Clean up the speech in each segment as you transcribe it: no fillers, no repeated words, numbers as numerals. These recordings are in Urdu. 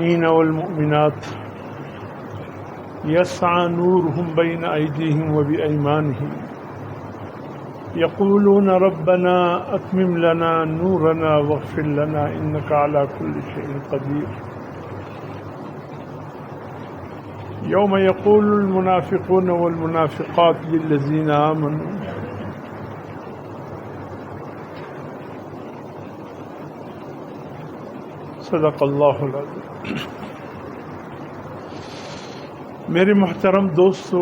المؤمنين والمؤمنات يسعى نورهم بين أيديهم وبأيمانهم يقولون ربنا أتمم لنا نورنا واغفر لنا إنك على كل شيء قدير يوم يقول المنافقون والمنافقات للذين آمنوا صدق اللہ العظیم۔ میرے محترم دوستو،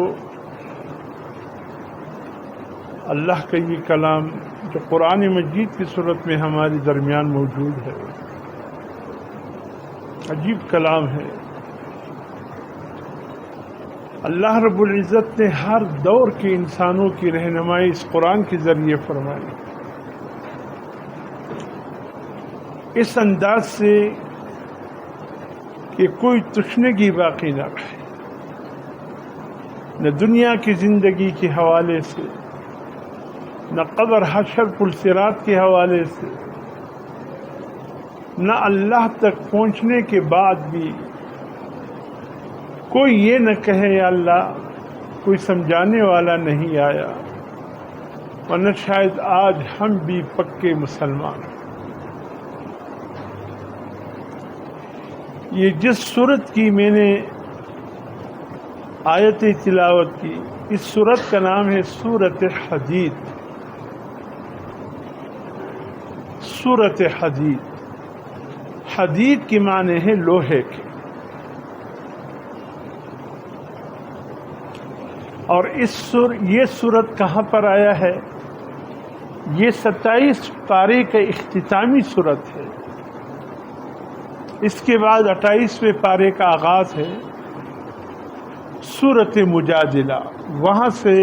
اللہ کا یہ کلام جو قرآن مجید کی صورت میں ہمارے درمیان موجود ہے، عجیب کلام ہے۔ اللہ رب العزت نے ہر دور کے انسانوں کی رہنمائی اس قرآن کے ذریعے فرمائی، اس انداز سے کہ کوئی تشنگی باقی نہ رہے، نہ دنیا کی زندگی کے حوالے سے، نہ قبر حشر پلصراط کے حوالے سے، نہ اللہ تک پہنچنے کے بعد بھی کوئی یہ نہ کہے یا اللہ کوئی سمجھانے والا نہیں آیا، ورنہ شاید آج ہم بھی پکے مسلمان ہیں۔ یہ جس سورت کی میں نے آیت تلاوت کی، اس سورت کا نام ہے سورۃ حدید۔ سورۃ حدید، حدید کی معنی ہے لوہے کے، اور یہ سورت کہاں پر آیا ہے؟ یہ 27 پارے کا اختتامی سورت ہے۔ اس کے بعد 28ویں پارے کا آغاز ہے سورۃ مجادلہ، وہاں سے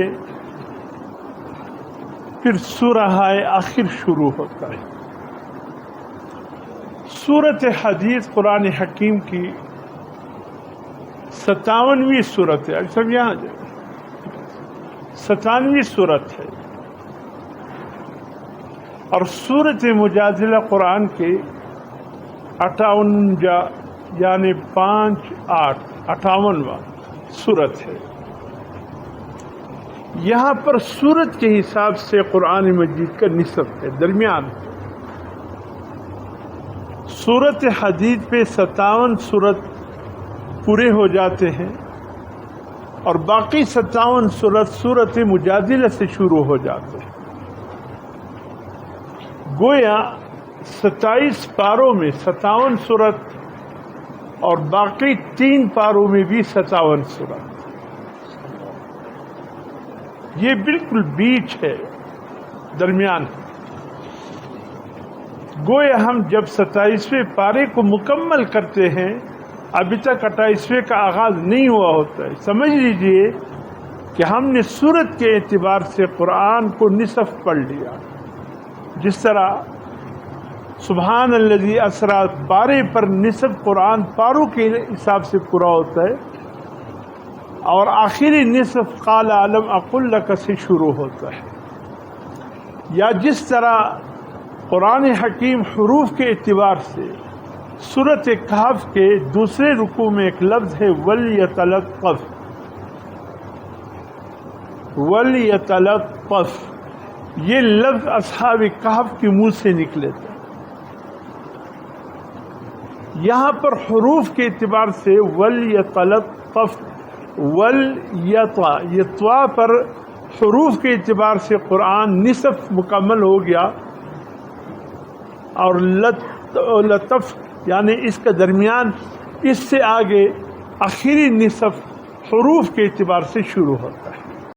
پھر سورہ آخر شروع ہوتا ہے۔ سورۃ حدید قرآن حکیم کی 57ویں سورت ہے۔ سب یہاں 57ویں سورت ہے، اور سورۃ مجادلہ قرآن کے 58 یعنی 58واں سورت ہے۔ یہاں پر سورت کے حساب سے قرآن مجید کا نصف ہے، درمیان۔ سورۃ حدید پہ 57 سورت پورے ہو جاتے ہیں، اور باقی 57 سورت سورۃ مجادلہ سے شروع ہو جاتے ہیں۔ گویا 27 پاروں میں 57 سورت، اور باقی 3 پاروں میں بھی 57 سورت۔ یہ بالکل بیچ ہے، درمیان۔ گویا ہم جب 27ویں پارے کو مکمل کرتے ہیں، ابھی تک 28ویں کا آغاز نہیں ہوا ہوتا ہے۔ سمجھ لیجئے کہ ہم نے سورت کے اعتبار سے قرآن کو نصف پڑھ لیا۔ جس طرح سبحان الذی اسریٰ پارے پر نصف قرآن پاروں کے حساب سے پورا ہوتا ہے، اور آخری نصف قال الم اقل لک سے شروع ہوتا ہے۔ یا جس طرح قرآن حکیم حروف کے اعتبار سے سورۃ کہف کے دوسرے رکوع میں ایک لفظ ہے وَلْيَتَلَطَّفْ، وَلْيَتَلَطَّفْ، یہ لفظ اصحاب کہف کے منہ سے نکلے تھے۔ یہاں پر حروف کے اعتبار سے وَلْيَتَلَطَّفْ، یہ طوا پر حروف کے اعتبار سے قرآن نصف مکمل ہو گیا، اور لطف یعنی اس کا درمیان، اس سے آگے آخری نصف حروف کے اعتبار سے شروع ہوتا ہے۔